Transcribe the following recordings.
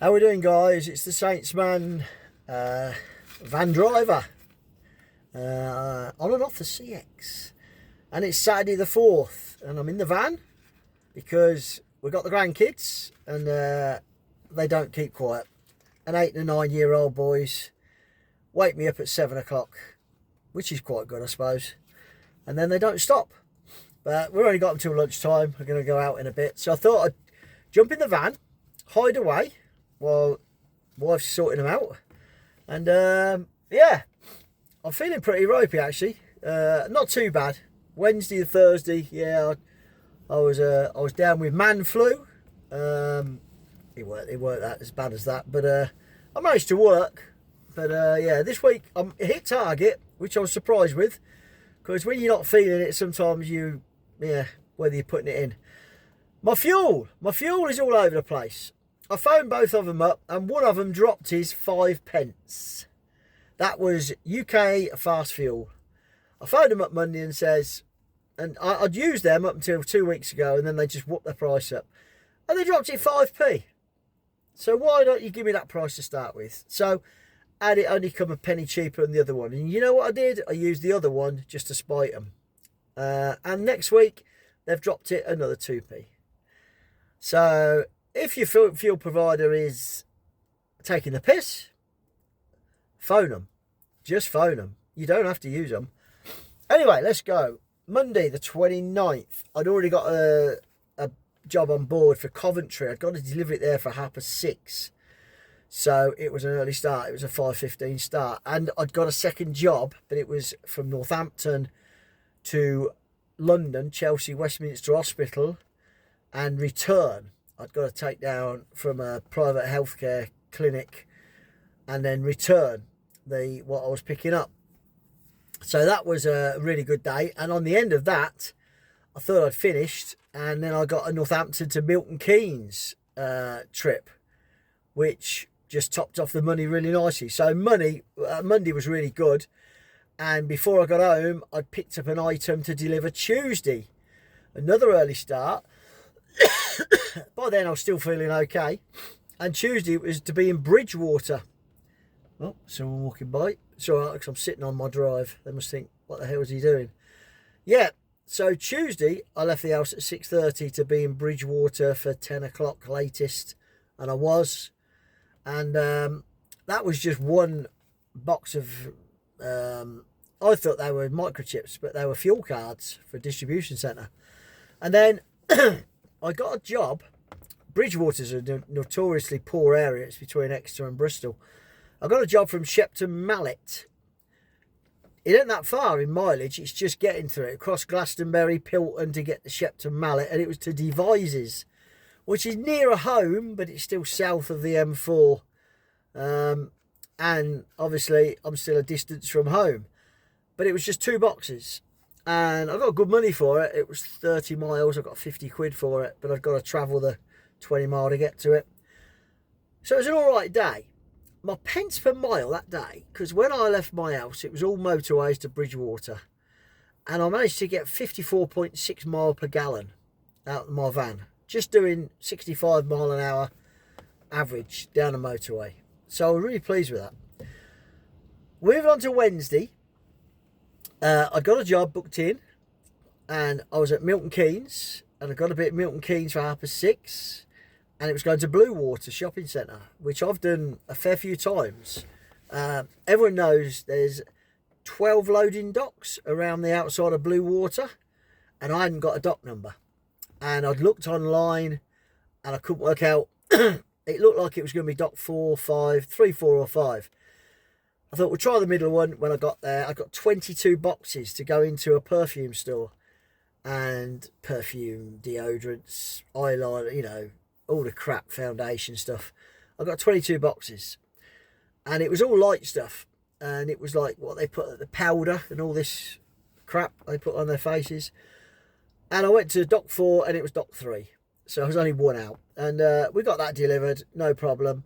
How we doing, guys? It's the Saintsman van driver on and off the CX, and it's Saturday the 4th, and I'm in the van because we've got the grandkids and they don't keep quiet. An 8 and a 9-year-old boys wake me up at 7 o'clock, which is quite good, I suppose, and then they don't stop. But we've only got until lunchtime. We're going to go out in a bit, so I thought I'd jump in the van, hide away while wife's sorting them out, and yeah, I'm feeling pretty ropey actually. Not too bad. Wednesday and Thursday, yeah, I was down with man flu. It weren't that as bad as that, but I managed to work. But yeah, this week I'm hit target, which I was surprised with, because when you're not feeling it, sometimes whether you're putting it in. My fuel is all over the place. I phoned both of them up, and one of them dropped his 5p. That was UK Fast Fuel. I phoned them up Monday and says, and I'd used them up until 2 weeks ago, and then they just whooped their price up, and they dropped it 5p. So why don't you give me that price to start with? So had it only come a penny cheaper than the other one, and you know what I did? I used the other one just to spite them. And next week they've dropped it another 2p. So if your fuel provider is taking the piss, phone them. Just phone them. You don't have to use them. Anyway, let's go. Monday the 29th. I'd already got a job on board for Coventry. I'd got to deliver it there for 6:30. So it was an early start. It was a 5:15 start. And I'd got a second job, but it was from Northampton to London, Chelsea, Westminster Hospital, and return. I'd got to take down from a private healthcare clinic and then return what I was picking up. So that was a really good day. And on the end of that, I thought I'd finished, and then I got a Northampton to Milton Keynes trip, which just topped off the money really nicely. So Monday was really good. And before I got home, I'd picked up an item to deliver Tuesday. Another early start. By then I was still feeling okay, and Tuesday it was to be in Bridgewater. Oh, someone walking by. It's alright, because I'm sitting on my drive. They must think, what the hell is he doing? Yeah, so Tuesday I left the house at 6:30 to be in Bridgewater for 10 o'clock latest, and I was. And that was just one box of I thought they were microchips, but they were fuel cards for a distribution centre. And then I got a job. Bridgewater's a notoriously poor area. It's between Exeter and Bristol. I got a job from Shepton Mallet. It ain't that far in mileage. It's just getting through it. Across Glastonbury, Pilton to get to Shepton Mallet. And it was to Devizes, which is nearer home, but it's still south of the M4. And obviously, I'm still a distance from home. But it was just 2 boxes. And I got good money for it. It was 30 miles. I got 50 quid for it. But I've got to travel the 20 mile to get to it. So it was an alright day. My pence per mile that day, because when I left my house, it was all motorways to Bridgewater. And I managed to get 54.6 mile per gallon out of my van. Just doing 65 mile an hour average down the motorway. So I was really pleased with that. Moving on to Wednesday. I got a job booked in, and I was at Milton Keynes, and I got a bit at Milton Keynes for 6:30, and it was going to Bluewater Shopping Centre, which I've done a fair few times. Everyone knows there's 12 loading docks around the outside of Bluewater, and I hadn't got a dock number. And I'd looked online, and I couldn't work out. It looked like it was going to be dock 4, 5, 3, 4 or 5. I thought we'll try the middle one. When I got there, I got 22 boxes to go into a perfume store, and perfume, deodorants, eyeliner, all the crap foundation stuff. I got 22 boxes, and it was all light stuff, and it was like what they put, the powder and all this crap they put on their faces. And I went to dock 4, and it was dock 3, so I was only 1 out, and we got that delivered, no problem.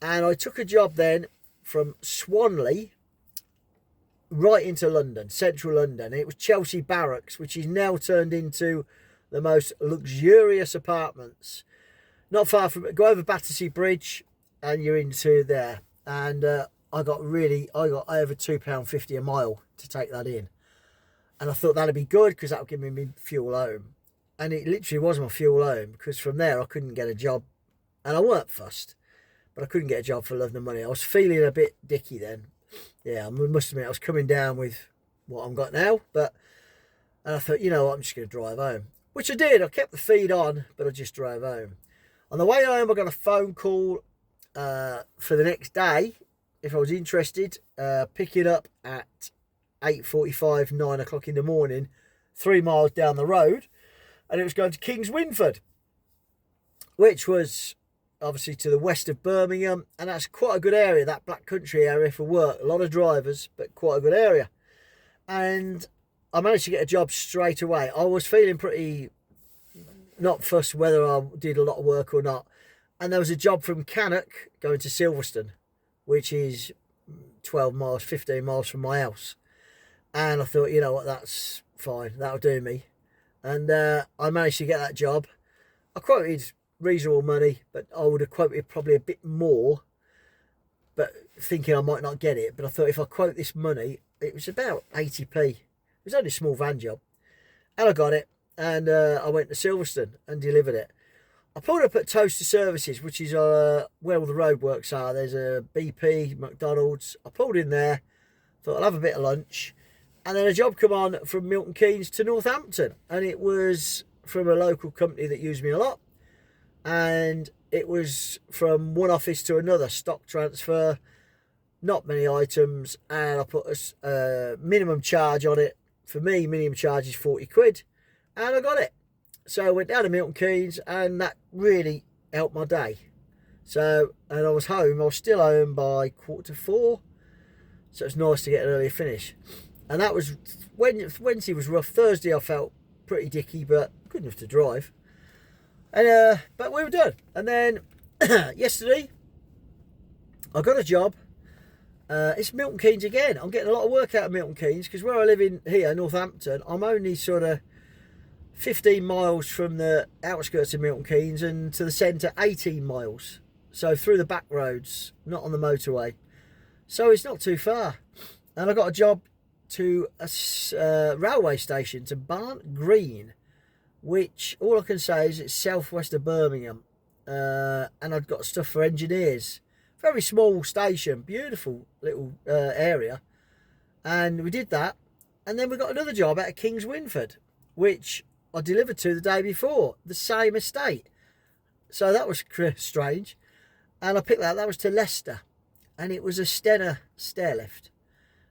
And I took a job then from Swanley right into London, central London. It was Chelsea Barracks, which is now turned into the most luxurious apartments. Not far from it. Go over Battersea Bridge, and you're into there. And I got over £2.50 a mile to take that in. And I thought that'd be good because that would give me fuel home. And it literally was my fuel home, because from there I couldn't get a job. And I weren't fussed, but I couldn't get a job for love nor money. I was feeling a bit dicky then. Yeah, I must admit I was coming down with what I've got now. And I thought, you know what, I'm just going to drive home. Which I did. I kept the feed on, but I just drove home. On the way home, I got a phone call for the next day, if I was interested, pick it up at 8:45, 9 o'clock in the morning, 3 miles down the road, and it was going to Kings Winford, which was obviously to the west of Birmingham, and that's quite a good area, that Black Country area for work. A lot of drivers, but quite a good area. And I managed to get a job straight away. I was feeling pretty not fussed whether I did a lot of work or not. And there was a job from Cannock going to Silverstone, which is 12 miles, 15 miles from my house. And I thought, you know what, that's fine. That'll do me. And I managed to get that job. I quoted reasonable money, but I would have quoted probably a bit more, but thinking I might not get it. But I thought if I quote this money, it was about 80p. It was only a small van job. And I got it. And I went to Silverstone and delivered it. I pulled up at Toaster Services, which is where all the roadworks are. There's a BP, McDonald's. I pulled in there, thought I'll have a bit of lunch. And then a job come on from Milton Keynes to Northampton. And it was from a local company that used me a lot. And it was from one office to another, stock transfer, not many items. And I put a minimum charge on it. For me, minimum charge is 40 quid. And I got it. So I went down to Milton Keynes, and that really helped my day. So, and I was home. I was still home by 4:15. So it's nice to get an earlier finish. And that was, Wednesday was rough. Thursday I felt pretty dicky, but good enough to drive. And but we were done. And then yesterday, I got a job. It's Milton Keynes again. I'm getting a lot of work out of Milton Keynes, because where I live in here, Northampton, I'm only sort of 15 miles from the outskirts of Milton Keynes, and to the centre 18 miles. So through the back roads, not on the motorway. So it's not too far. And I got a job to a railway station, to Barnt Green, which all I can say is it's southwest of Birmingham. And I've got stuff for engineers. Very small station, beautiful little area. And we did that. And then we got another job out of Kings Winford, which I delivered to the day before, the same estate. So that was strange. And I picked that was to Leicester. And it was a Stena stairlift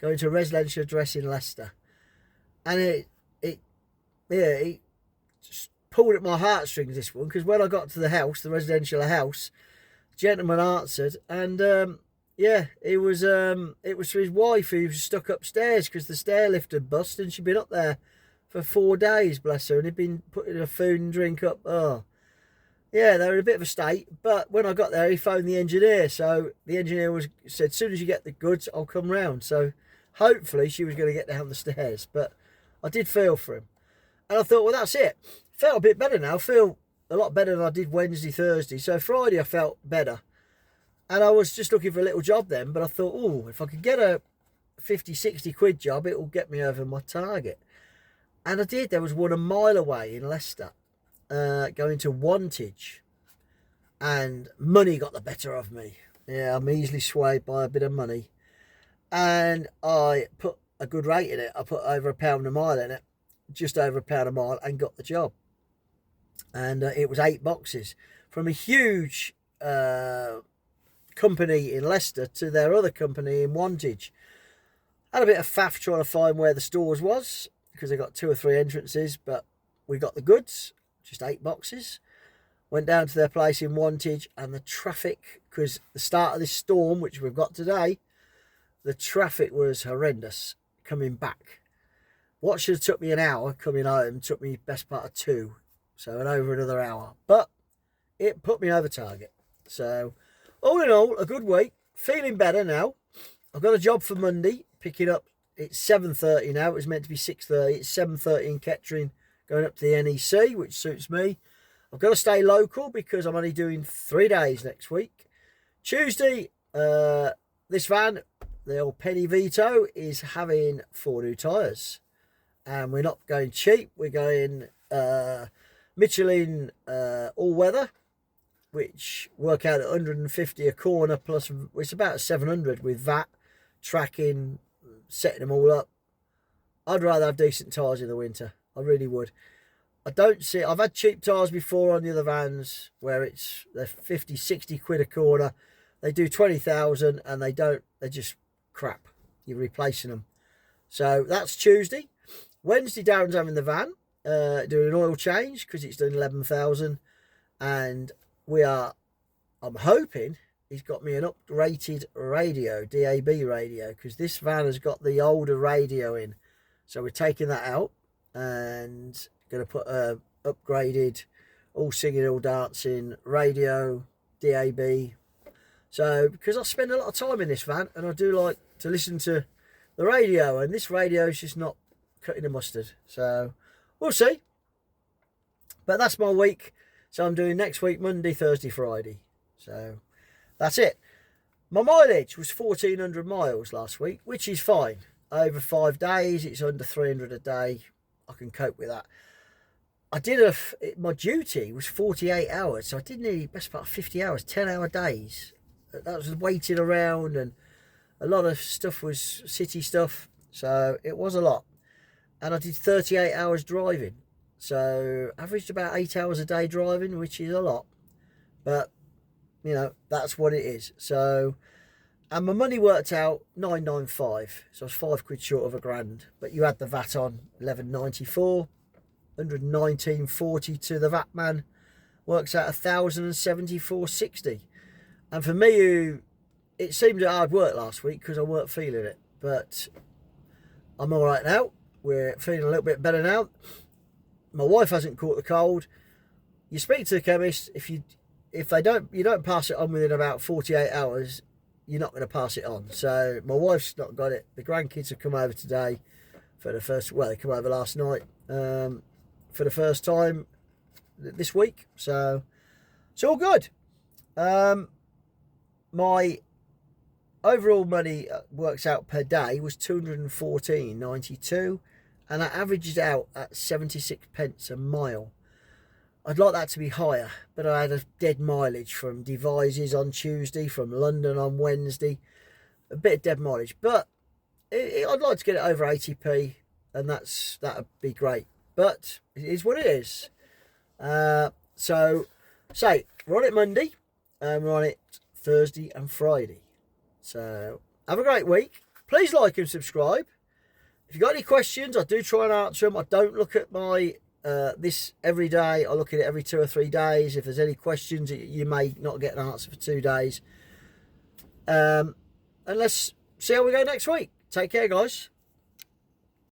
going to a residential address in Leicester. And it just pulled at my heartstrings, this one, because when I got to the house, the residential house, the gentleman answered, and it was for his wife, who was stuck upstairs because the stairlift had bust, and she'd been up there for 4 days, bless her, and he'd been putting her food and drink up. Oh, yeah, they were in a bit of a state. But when I got there, he phoned the engineer. So the engineer said, as soon as you get the goods, I'll come round. So hopefully she was going to get down the stairs. But I did feel for him. And I thought, well, that's it. Felt a bit better now. Feel a lot better than I did Wednesday, Thursday. So Friday I felt better. And I was just looking for a little job then. But I thought, oh, if I could get a 50, 60 quid job, it will get me over my target. And I did. There was one a mile away in Leicester, going to Wantage. And money got the better of me. Yeah, I'm easily swayed by a bit of money. And I put a good rate in it. I put over £1 a mile in it. Just over £1 a mile, and got the job. And it was 8 boxes. From a huge company in Leicester to their other company in Wantage. Had a bit of faff trying to find where the stores was, because they got 2 or 3 entrances, but we got the goods, just 8 boxes. Went down to their place in Wantage, and the traffic, because the start of this storm, which we've got today, the traffic was horrendous coming back. What should have took me an hour coming home took me best part of 2, so and over another hour. But it put me over target. So all in all, a good week. Feeling better now. I've got a job for Monday, picking up. It's 7:30 now. It was meant to be 6:30. It's 7:30 in Kettering, going up to the NEC, which suits me. I've got to stay local because I'm only doing 3 days next week. Tuesday, this van, the old Penny Vito, is having 4 new tyres. And we're not going cheap. We're going Michelin all-weather, which work out at 150 a corner, plus it's about 700 with VAT, tracking, setting them all up. I'd rather have decent tyres in the winter. I really would. I don't see... I've had cheap tyres before on the other vans where they're 50, 60 quid a corner. They do 20,000 and they're just crap. You're replacing them. So that's Tuesday. Wednesday, Darren's having the van, doing an oil change because it's done 11,000. And I'm hoping he's got me an uprated radio, DAB radio, because this van has got the older radio in. So we're taking that out and going to put a upgraded, all singing, all dancing radio, DAB. So because I spend a lot of time in this van and I do like to listen to the radio, and this radio is just not cutting the mustard. So we'll see. But that's my week. So I'm doing next week, Monday, Thursday, Friday. So that's it. My mileage was 1,400 miles last week, which is fine. Over 5 days, it's under 300 a day. I can cope with that. My duty was 48 hours. So I did nearly best part of 50 hours, 10-hour days. That was waiting around, and a lot of stuff was city stuff. So it was a lot. And I did 38 hours driving. So averaged about 8 hours a day driving, which is a lot. But, that's what it is. So, and my money worked out 995. So I was 5 quid short of £1,000. But you had the VAT on, 1194. 119.40 to the VAT man. Works out 1,074.60. And for me, it seemed hard work last week because I weren't feeling it. But I'm all right now. We're feeling a little bit better now. My wife hasn't caught the cold. You speak to the chemist. If you don't pass it on within about 48 hours, you're not going to pass it on. So my wife's not got it. The grandkids have come over today for the first. Well, they come over last night for the first time this week. So it's all good. My overall money works out per day was 214.92. And I averaged out at 76 pence a mile. I'd like that to be higher, but I had a dead mileage from Devizes on Tuesday, from London on Wednesday. A bit of dead mileage, but I'd like to get it over 80p, and that'd be great. But it is what it is. So, we're on it Monday, and we're on it Thursday and Friday. So, have a great week. Please like and subscribe. If you've got any questions, I do try and answer them. I don't look at my this every day. I look at it every 2 or 3 days. If there's any questions, you may not get an answer for 2 days. And let's see how we go next week. Take care, guys.